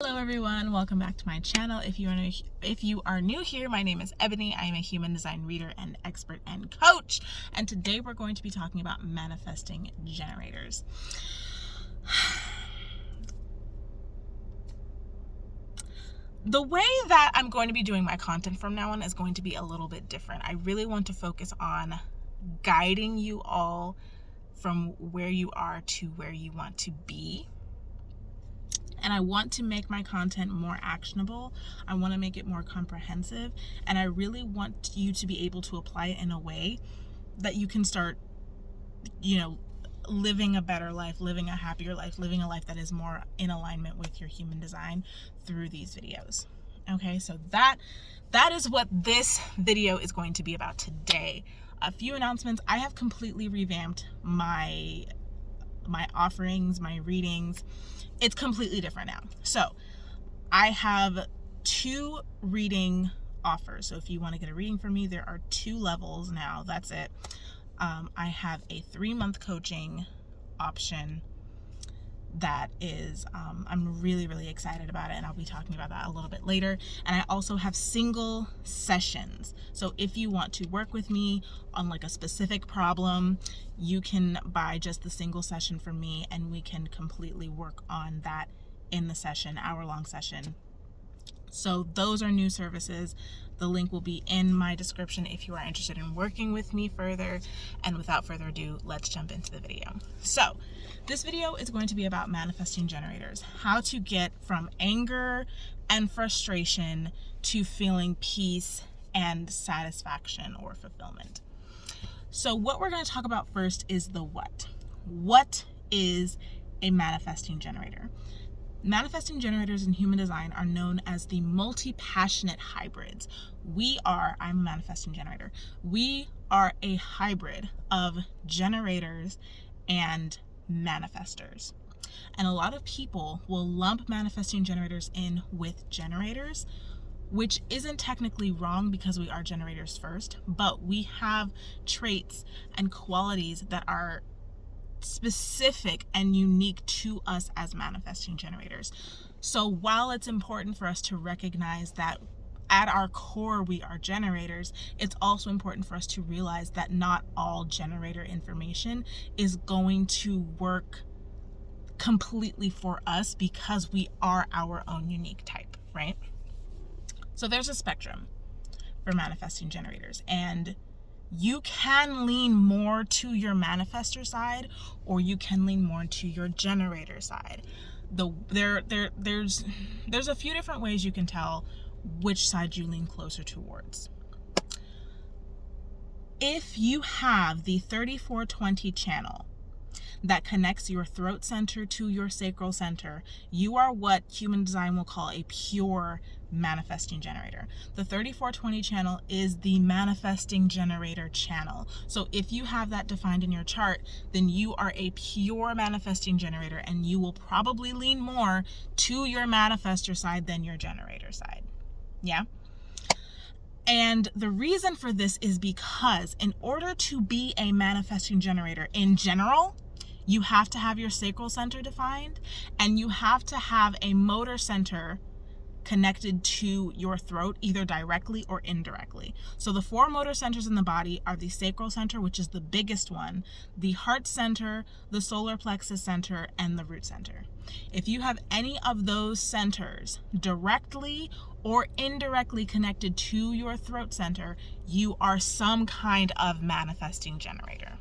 Hello everyone, welcome back to my channel. If you are new here, my name is Ebony. I am a human design reader and expert and coach, and today we're going to be talking about manifesting generators. The way that I'm going to be doing my content from now on is going to be a little bit different. I really want to focus on guiding you all from where you are to where you want to be. And I want to make my content more actionable. I want to make it more comprehensive. And I really want you to be able to apply it in a way that you can start, living a better life, living a happier life, living a life that is more in alignment with your human design through these videos. Okay, so that is what this video is going to be about today. A few announcements. I have completely revamped my offerings, my readings. It's completely different now. So I have 2 reading offers. So if you want to get a reading from me, there are 2 levels now. That's it. I have a 3-month coaching option that is, I'm really, really excited about it, and I'll be talking about that a little bit later. And I also have single sessions. So if you want to work with me on like a specific problem, you can buy just the single session from me, and we can completely work on that in the session, hour-long session. So those are new services. The link will be in my description if you are interested in working with me further. And without further ado, let's jump into the video. So this video is going to be about manifesting generators, how to get from anger and frustration to feeling peace and satisfaction or fulfillment. So what we're going to talk about first is the what. What is a manifesting generator? Manifesting generators in human design are known as the multi-passionate hybrids. I'm a manifesting generator. We are a hybrid of generators and manifestors. And a lot of people will lump manifesting generators in with generators, which isn't technically wrong because we are generators first, but we have traits and qualities that are specific and unique to us as manifesting generators. So while it's important for us to recognize that at our core we are generators, it's also important for us to realize that not all generator information is going to work completely for us because we are our own unique type, right? So there's a spectrum for manifesting generators, and you can lean more to your manifestor side, or you can lean more to your generator side. There's a few different ways you can tell which side you lean closer towards. If you have the 3420 channel that connects your throat center to your sacral center, you are what human design will call a pure manifesting generator. The 3420 channel is the manifesting generator channel. So if you have that defined in your chart, then you are a pure manifesting generator, and you will probably lean more to your manifestor side than your generator side. Yeah? And the reason for this is because in order to be a manifesting generator in general, you have to have your sacral center defined, and you have to have a motor center connected to your throat, either directly or indirectly. So the 4 motor centers in the body are the sacral center, which is the biggest one, the heart center, the solar plexus center, and the root center. If you have any of those centers directly or indirectly connected to your throat center, you are some kind of manifesting generator.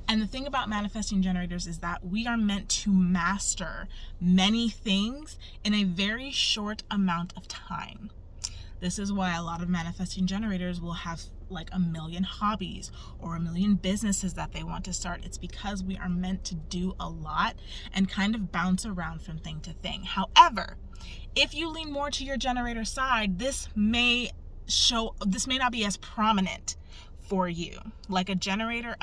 And the thing about manifesting generators is that we are meant to master many things in a very short amount of time. This is why a lot of manifesting generators will have like 1 million hobbies or 1 million businesses that they want to start. It's because we are meant to do a lot and kind of bounce around from thing to thing. However, if you lean more to your generator side, this may not be as prominent for you. Like a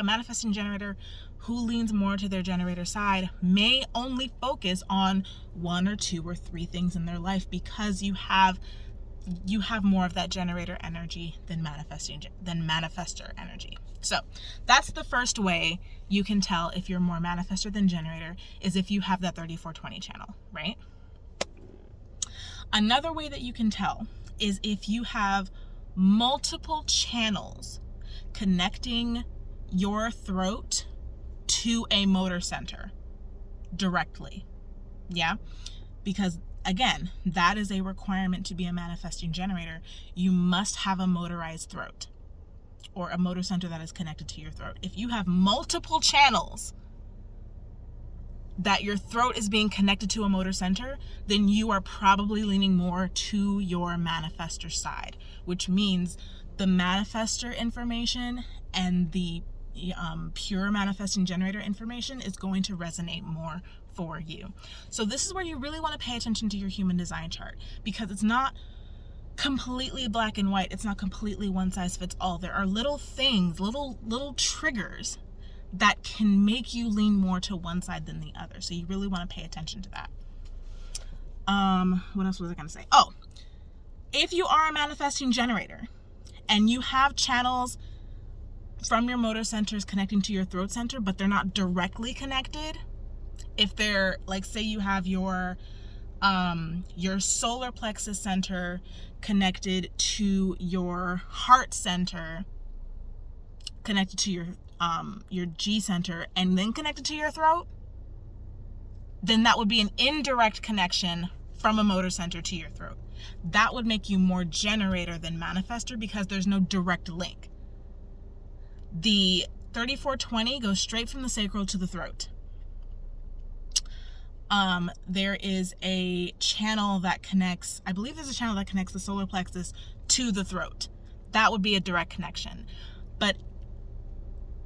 manifesting generator who leans more to their generator side may only focus on 1 or 2 or 3 things in their life because you have more of that generator energy than manifestor energy. So that's the first way you can tell if you're more manifestor than generator, is if you have that 3420 channel, right? Another way that you can tell is if you have multiple channels connecting your throat to a motor center directly. Yeah? Because again, that is a requirement to be a manifesting generator. You must have a motorized throat or a motor center that is connected to your throat. If you have multiple channels that your throat is being connected to a motor center, then you are probably leaning more to your manifestor side, which means the manifestor information and the pure manifesting generator information is going to resonate more for you. So this is where you really want to pay attention to your human design chart, because it's not completely black and white. It's not completely one size fits all. There are little things, little triggers that can make you lean more to one side than the other. So you really want to pay attention to that. What else was I going to say? Oh, if you are a manifesting generator and you have channels from your motor centers connecting to your throat center, but they're not directly connected, if they're like, say you have your solar plexus center connected to your heart center, connected to your G center, and then connected to your throat, then that would be an indirect connection from a motor center to your throat. That would make you more generator than manifestor because there's no direct link. The 3420 goes straight from the sacral to the throat. There is a channel that connects, I believe there's a channel that connects the solar plexus to the throat. That would be a direct connection. But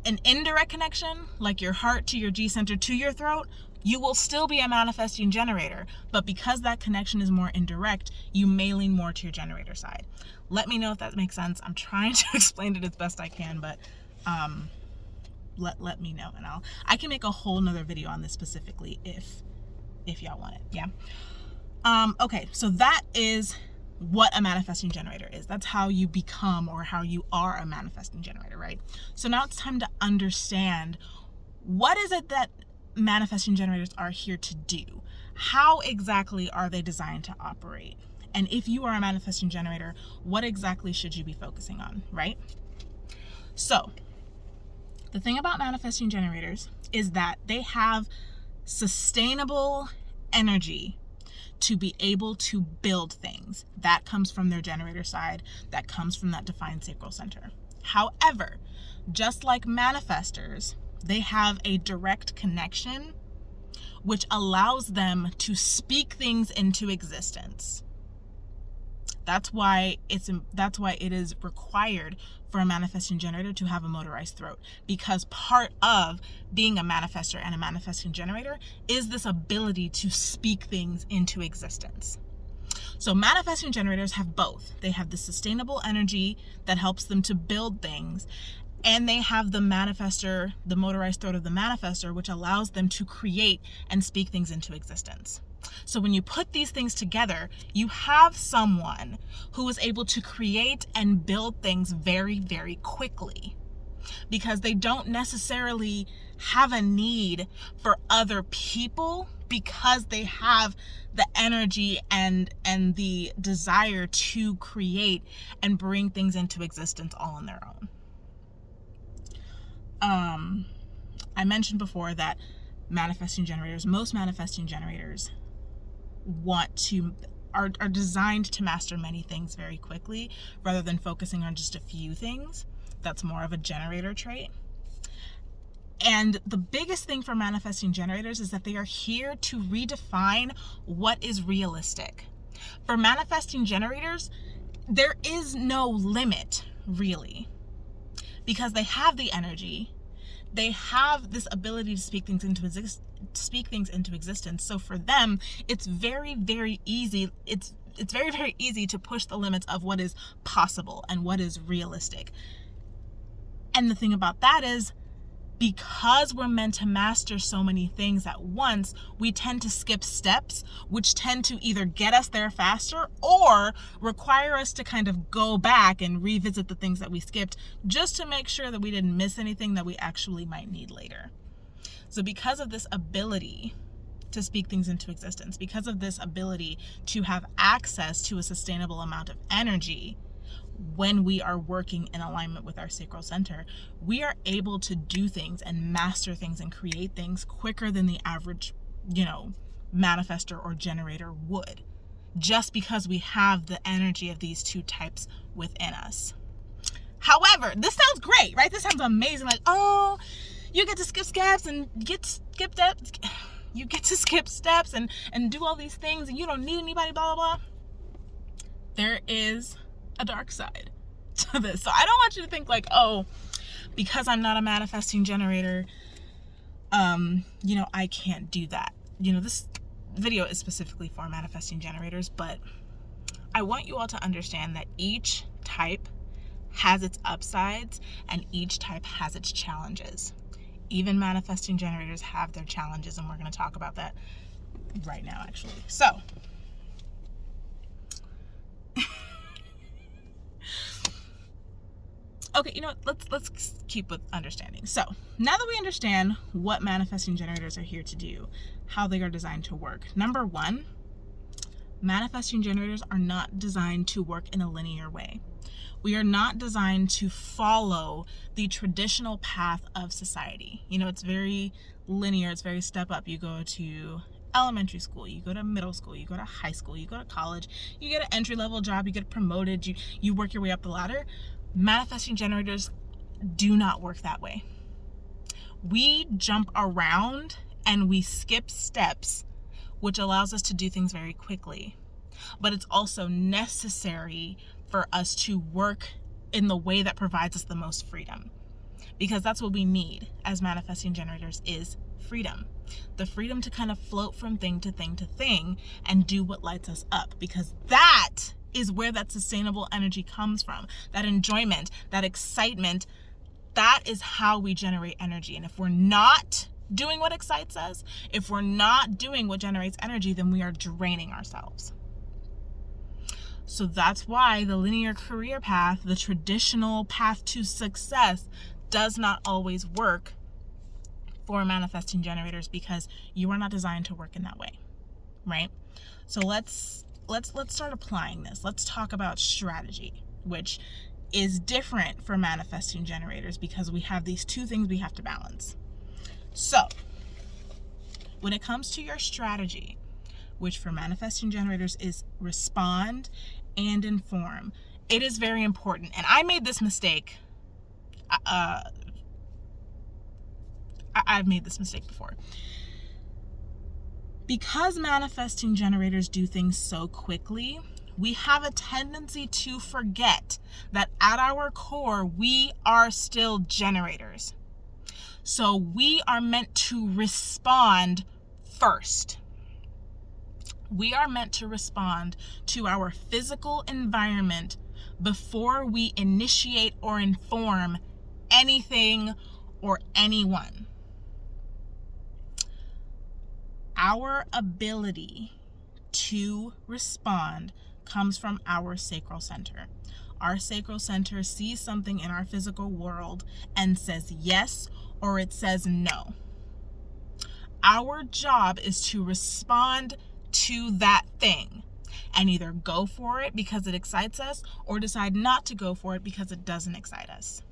an indirect connection, like your heart to your G center to your throat, you will still be a manifesting generator. But because that connection is more indirect, you may lean more to your generator side. Let me know if that makes sense. I'm trying to explain it as best I can, but let me know, and I can make a whole nother video on this specifically if y'all want it. Yeah. Okay, so that is what a manifesting generator is. That's how you become, or how you are a manifesting generator, right? So now it's time to understand, what is it that manifesting generators are here to do? How exactly are they designed to operate? And if you are a manifesting generator, what exactly should you be focusing on, right? So the thing about manifesting generators is that they have sustainable energy to be able to build things. That comes from their generator side. That comes from that defined sacral center. However, just like manifestors, they have a direct connection, which allows them to speak things into existence. That's why it is required for a manifesting generator to have a motorized throat, because part of being a manifestor and a manifesting generator is this ability to speak things into existence. So manifesting generators have both. They have the sustainable energy that helps them to build things, and they have the manifestor, the motorized throat of the manifestor, which allows them to create and speak things into existence. So when you put these things together, you have someone who is able to create and build things very, very quickly, because they don't necessarily have a need for other people, because they have the energy and the desire to create and bring things into existence all on their own. I mentioned before that most manifesting generators are designed to master many things very quickly, rather than focusing on just a few things. That's more of a generator trait. And the biggest thing for manifesting generators is that they are here to redefine what is realistic. For manifesting generators, there is no limit, really, because they have the energy. They have this ability to speak things into existence. So for them, it's very, very easy. It's very, very easy to push the limits of what is possible and what is realistic. And the thing about that is, because we're meant to master so many things at once, we tend to skip steps, which tend to either get us there faster or require us to kind of go back and revisit the things that we skipped, just to make sure that we didn't miss anything that we actually might need later. So because of this ability to speak things into existence, because of this ability to have access to a sustainable amount of energy. When we are working in alignment with our sacral center, we are able to do things and master things and create things quicker than the average, manifestor or generator would, just because we have the energy of these two types within us. However, this sounds great, right? This sounds amazing. Like, oh, you get to skip steps and you get to skip steps and do all these things, and you don't need anybody, blah, blah, blah. There is a dark side to this. So I don't want you to think like, oh, because I'm not a manifesting generator, I can't do that. This video is specifically for manifesting generators, but I want you all to understand that each type has its upsides and each type has its challenges. Even manifesting generators have their challenges, and we're going to talk about that right now, actually. So, okay, let's keep with understanding. So, now that we understand what manifesting generators are here to do, how they are designed to work. Number one, manifesting generators are not designed to work in a linear way. We are not designed to follow the traditional path of society. It's very linear. It's very step up. You go to elementary school, you go to middle school, you go to high school, you go to college, you get an entry-level job, you get promoted, you work your way up the ladder. Manifesting generators do not work that way. We jump around and we skip steps, which allows us to do things very quickly. But it's also necessary for us to work in the way that provides us the most freedom, because that's what we need as manifesting generators is freedom. The freedom to kind of float from thing to thing to thing and do what lights us up, because that is where that sustainable energy comes from. That enjoyment, that excitement, that is how we generate energy. And if we're not doing what excites us, if we're not doing what generates energy, then we are draining ourselves. So that's why the linear career path, the traditional path to success, does not always work for manifesting generators, because you are not designed to work in that way, right? So let's start applying this. Let's talk about strategy, which is different for manifesting generators because we have these two things we have to balance. So when it comes to your strategy, which for manifesting generators is respond and inform, it is very important. And I made this mistake. I've made this mistake before. Because manifesting generators do things so quickly, we have a tendency to forget that at our core, we are still generators. So we are meant to respond first. We are meant to respond to our physical environment before we initiate or inform anything or anyone. Our ability to respond comes from our sacral center. Our sacral center sees something in our physical world and says yes, or it says no. Our job is to respond to that thing and either go for it because it excites us or decide not to go for it because it doesn't excite us.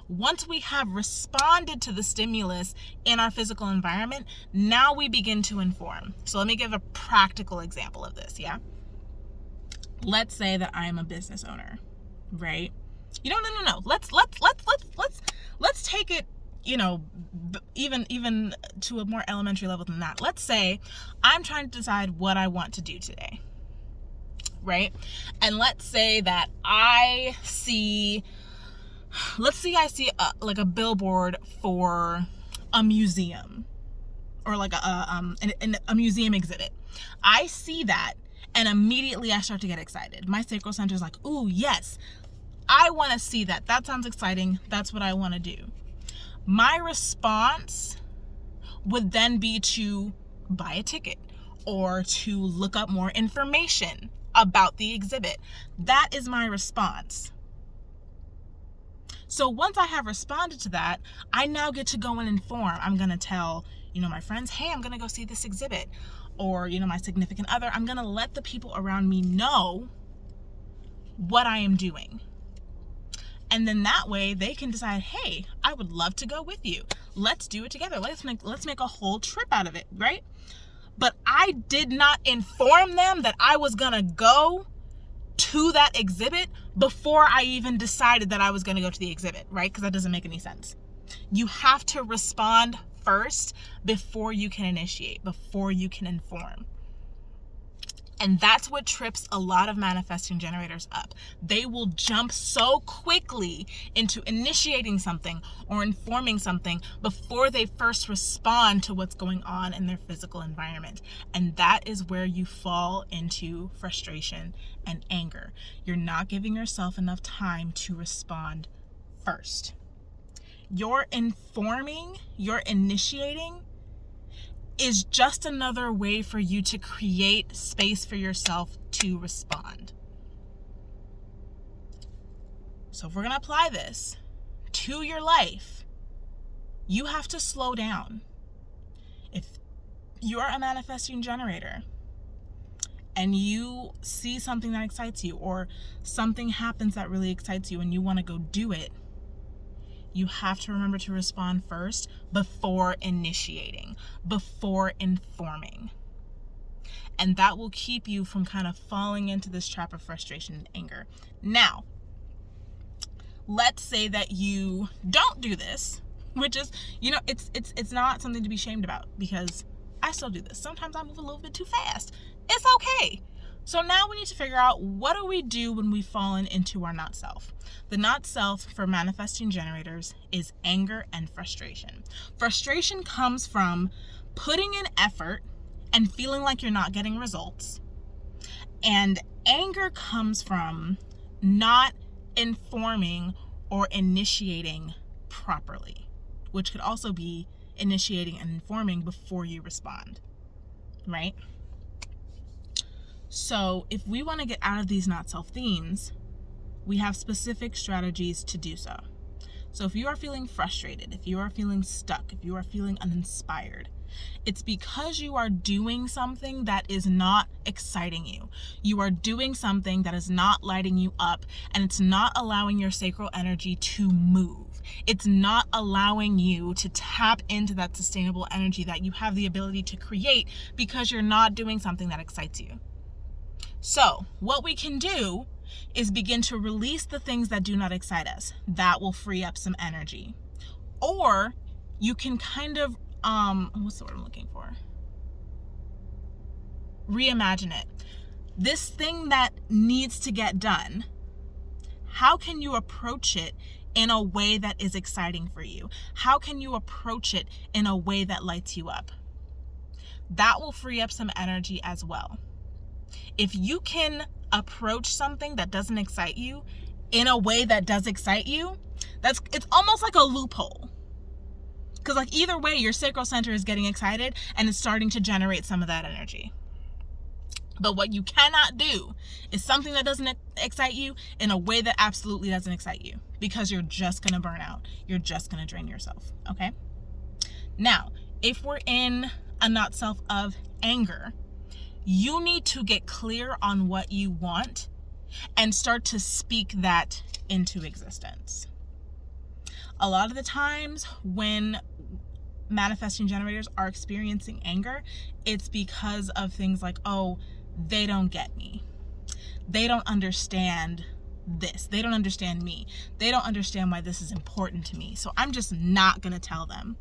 Once we have responded to the stimulus in our physical environment, now we begin to inform. So let me give a practical example of this, yeah? Let's say that I am a business owner, right? No. Let's take it, even to a more elementary level than that. Let's say I'm trying to decide what I want to do today, right? And let's say that I see a billboard for a museum or like a museum exhibit. I see that and immediately I start to get excited. My sacral center is like, ooh, yes, I want to see that. That sounds exciting. That's what I want to do. My response would then be to buy a ticket or to look up more information about the exhibit. That is my response. So once I have responded to that, I now get to go and inform. I'm going to tell, my friends, hey, I'm going to go see this exhibit. Or, my significant other, I'm going to let the people around me know what I am doing. And then that way they can decide, hey, I would love to go with you. Let's do it together. Let's make a whole trip out of it, right? But I did not inform them that I was going to go to that exhibit before I even decided that I was going to go to the exhibit, right? Because that doesn't make any sense. You have to respond first before you can initiate, before you can inform. And that's what trips a lot of manifesting generators up. They will jump so quickly into initiating something or informing something before they first respond to what's going on in their physical environment. And that is where you fall into frustration and anger. You're not giving yourself enough time to respond first. You're informing, you're initiating, is just another way for you to create space for yourself to respond. So if we're going to apply this to your life, you have to slow down. If you're a manifesting generator and you see something that excites you, or something happens that really excites you and you want to go do it, you have to remember to respond first before initiating, before informing. And that will keep you from kind of falling into this trap of frustration and anger. Now, let's say that you don't do this, which is, it's not something to be shamed about, because I still do this. Sometimes I move a little bit too fast. It's okay. So now we need to figure out, what do we do when we've fallen into our not self? The not self for manifesting generators is anger and frustration. Frustration comes from putting in effort and feeling like you're not getting results. And anger comes from not informing or initiating properly, which could also be initiating and informing before you respond, right? So if we want to get out of these not self themes, we have specific strategies to do so. So if you are feeling frustrated, if you are feeling stuck, if you are feeling uninspired, it's because you are doing something that is not exciting you. You are doing something that is not lighting you up, and it's not allowing your sacral energy to move. It's not allowing you to tap into that sustainable energy that you have the ability to create, because you're not doing something that excites you. So what we can do is begin to release the things that do not excite us. That will free up some energy. Or you can kind of, what's the word I'm looking for? Reimagine it. This thing that needs to get done, how can you approach it in a way that is exciting for you? How can you approach it in a way that lights you up? That will free up some energy as well. If you can approach something that doesn't excite you in a way that does excite you, it's almost like a loophole. Because like either way, your sacral center is getting excited and it's starting to generate some of that energy. But what you cannot do is something that doesn't excite you in a way that absolutely doesn't excite you, because you're just going to burn out. You're just going to drain yourself. Okay. Now, if we're in a not self of anger, you need to get clear on what you want and start to speak that into existence. A lot of the times when manifesting generators are experiencing anger, it's because of things like, oh, they don't get me. They don't understand this. They don't understand me. They don't understand why this is important to me. So I'm just not going to tell them.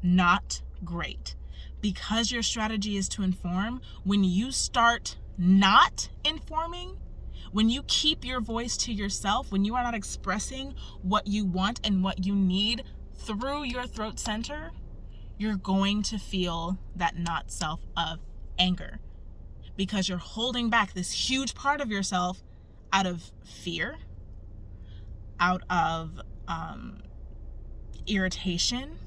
Not great. Because your strategy is to inform, when you start not informing, when you keep your voice to yourself, when you are not expressing what you want and what you need through your throat center, you're going to feel that not self of anger, because you're holding back this huge part of yourself out of fear, out of irritation,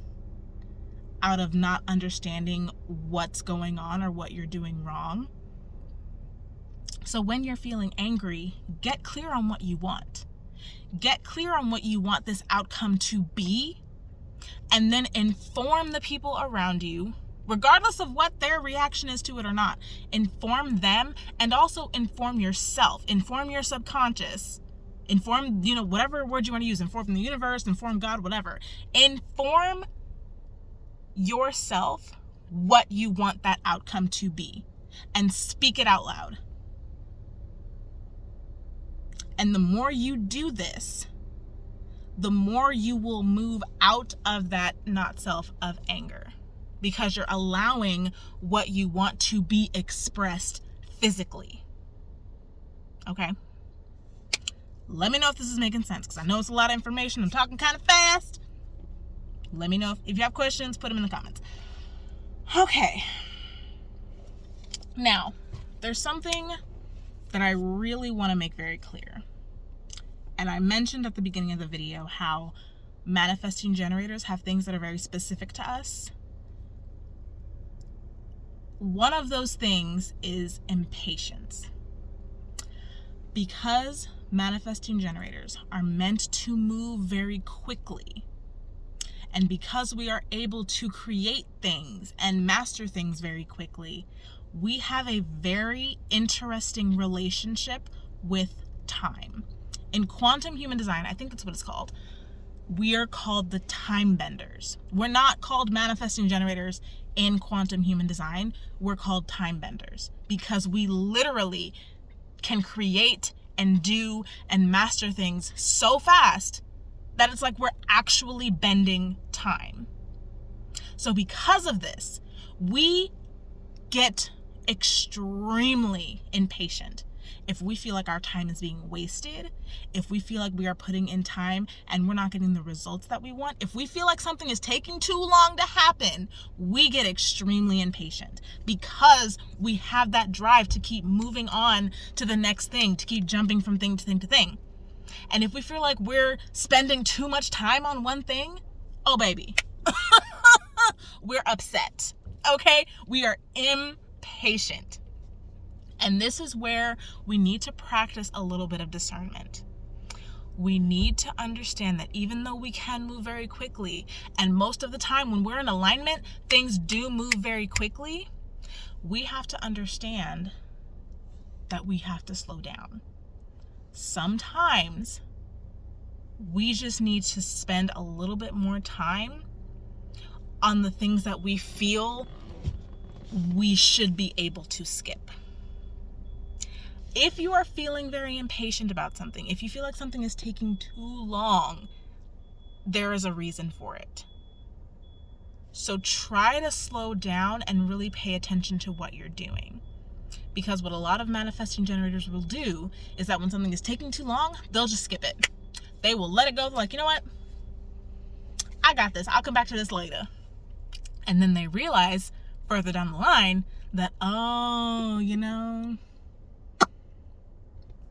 out of not understanding what's going on or what you're doing wrong. So when you're feeling angry, get clear on what you want. Get clear on what you want this outcome to be, and then inform the people around you, regardless of what their reaction is to it or not. Inform them, and also inform yourself, inform your subconscious, inform, whatever word you want to use, inform the universe, inform God, whatever. Inform yourself what you want that outcome to be, and speak it out loud. And the more you do this, the more you will move out of that not self of anger, because you're allowing what you want to be expressed physically. Okay? Let me know if this is making sense, because I know it's a lot of information. I'm talking kind of fast. Let me know if you have questions, put them in the comments. Okay. Now, there's something that I really want to make very clear. And I mentioned at the beginning of the video how manifesting generators have things that are very specific to us. One of those things is impatience. Because manifesting generators are meant to move very quickly, and because we are able to create things and master things very quickly, we have a very interesting relationship with time. In quantum human design, I think that's what it's called, we are called the time benders. We're not called manifesting generators in quantum human design. We're called time benders because we literally can create and do and master things so fast that it's like we're actually bending time. So because of this, we get extremely impatient. If we feel like our time is being wasted, if we feel like we are putting in time and we're not getting the results that we want, if we feel like something is taking too long to happen, we get extremely impatient because we have that drive to keep moving on to the next thing, to keep jumping from thing to thing to thing. And if we feel like we're spending too much time on one thing, oh baby, we're upset, okay? We are impatient. And this is where we need to practice a little bit of discernment. We need to understand that even though we can move very quickly, and most of the time when we're in alignment, things do move very quickly, we have to understand that we have to slow down. Sometimes we just need to spend a little bit more time on the things that we feel we should be able to skip. If you are feeling very impatient about something, if you feel like something is taking too long, there is a reason for it. So try to slow down and really pay attention to what you're doing. Because what a lot of manifesting generators will do is that when something is taking too long, they'll just skip it. They will let it go. They're like, you know what? I got this. I'll come back to this later. And then they realize further down the line that,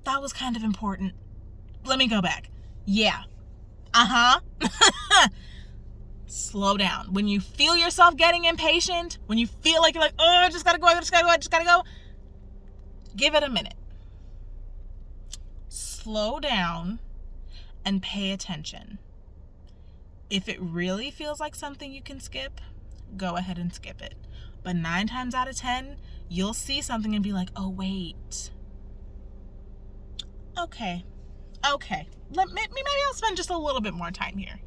that was kind of important. Let me go back. Yeah. Slow down. When you feel yourself getting impatient, when you feel like you're like, oh, I just gotta go, give it a minute. Slow down and pay attention. If it really feels like something you can skip, go ahead and skip it. But 9 times out of 10, you'll see something and be like, oh, wait. Okay. Maybe I'll spend just a little bit more time here,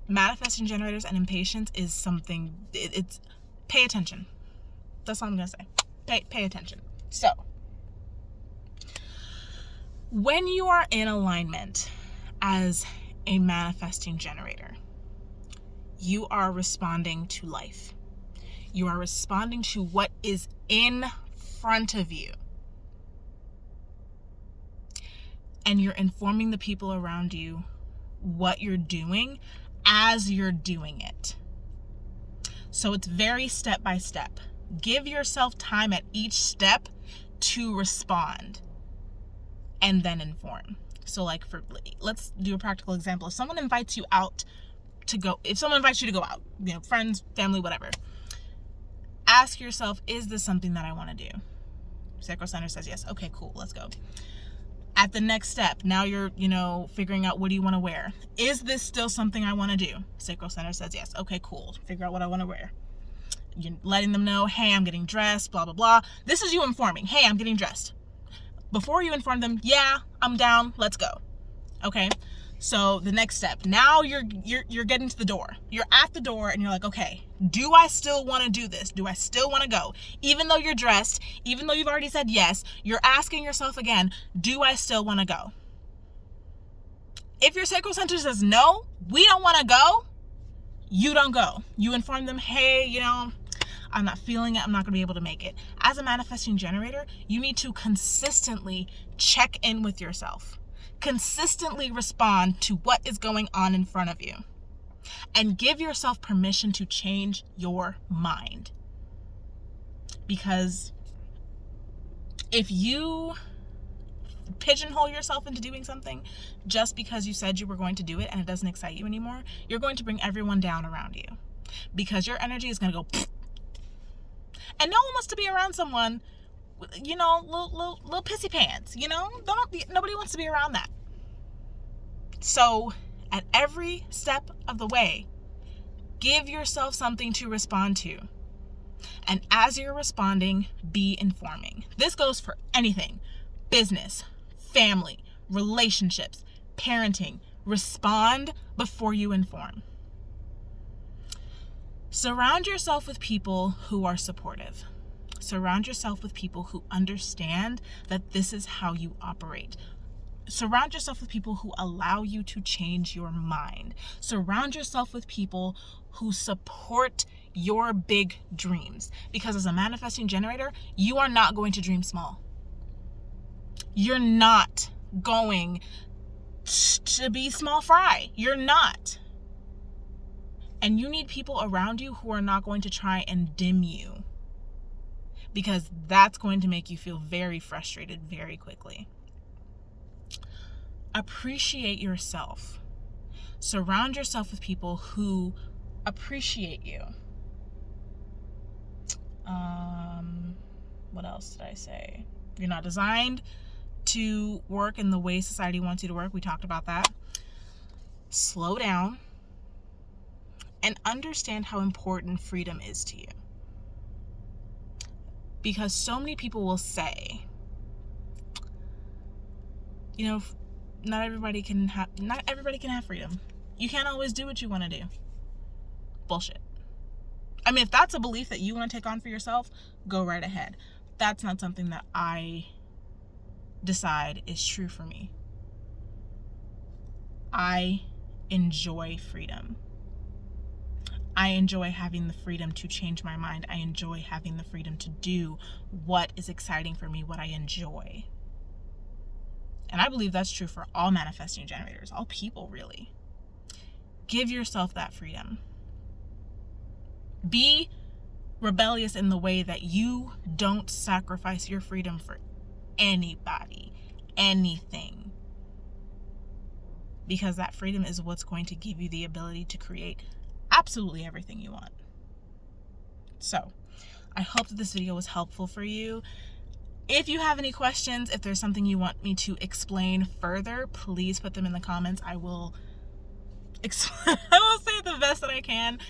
Manifesting generators and impatience is something, it's pay attention. That's all I'm going to say. Pay attention. So, when you are in alignment as a manifesting generator, you are responding to life. You are responding to what is in front of you. And you're informing the people around you what you're doing as you're doing it. So it's very step by step. Give yourself time at each step to respond and then inform. So let's do a practical example. If someone invites you out to go, if someone invites you to go out, friends, family, whatever, ask yourself, is this something that I want to do? Sacral Center says yes. Okay, cool. Let's go. At the next step, now you're, figuring out what do you want to wear. Is this still something I want to do? Sacral center says yes. Okay, cool. Figure out what I want to wear. You're letting them know, hey, I'm getting dressed, blah, blah, blah. This is you informing, hey, I'm getting dressed. Before you inform them, yeah, I'm down, let's go. Okay, so the next step, now you're getting to the door. You're at the door and you're like, okay, do I still want to do this? Do I still want to go? Even though you're dressed, even though you've already said yes, you're asking yourself again, do I still want to go? If your sacral center says no, we don't want to go, you don't go. You inform them, hey, I'm not feeling it. I'm not going to be able to make it. As a manifesting generator, you need to consistently check in with yourself. Consistently respond to what is going on in front of you. And give yourself permission to change your mind. Because if you pigeonhole yourself into doing something just because you said you were going to do it and it doesn't excite you anymore, you're going to bring everyone down around you. Because your energy is going to go and no one wants to be around someone, little pissy pants, nobody wants to be around that. So at every step of the way, give yourself something to respond to. And as you're responding, be informing. This goes for anything: business, family, relationships, parenting. Respond before you inform. Surround yourself with people who are supportive. Surround yourself with people who understand that this is how you operate. Surround yourself with people who allow you to change your mind. Surround yourself with people who support your big dreams. Because as a manifesting generator, you are not going to dream small. You're not going to be small fry. You're not. And you need people around you who are not going to try and dim you. Because that's going to make you feel very frustrated very quickly. Appreciate yourself. Surround yourself with people who appreciate you. What else did I say? You're not designed to work in the way society wants you to work. We talked about that. Slow down and understand how important freedom is to you. Because so many people will say, not everybody can have freedom. You can't always do what you want to do. Bullshit. I mean, if that's a belief that you want to take on for yourself, go right ahead. That's not something that I decide is true for me. I enjoy freedom. I enjoy having the freedom to change my mind. I enjoy having the freedom to do what is exciting for me, what I enjoy. And I believe that's true for all manifesting generators, all people really. Give yourself that freedom. Be rebellious in the way that you don't sacrifice your freedom for anybody, anything. Because that freedom is what's going to give you the ability to create absolutely everything you want. So, I hope that this video was helpful for you. If you have any questions, if there's something you want me to explain further, please put them in the comments. I will say the best that I can.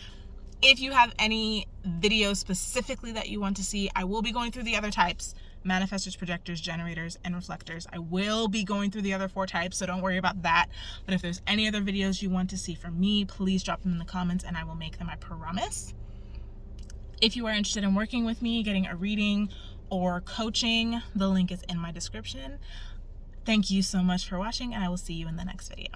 If you have any videos specifically that you want to see, I will be going through the other types: manifestors, projectors, generators, and reflectors. I will be going through the other 4 types, so don't worry about that. But if there's any other videos you want to see from me, please drop them in the comments and I will make them, I promise. If you are interested in working with me, getting a reading, or coaching, the link is in my description. Thank you so much for watching, and I will see you in the next video.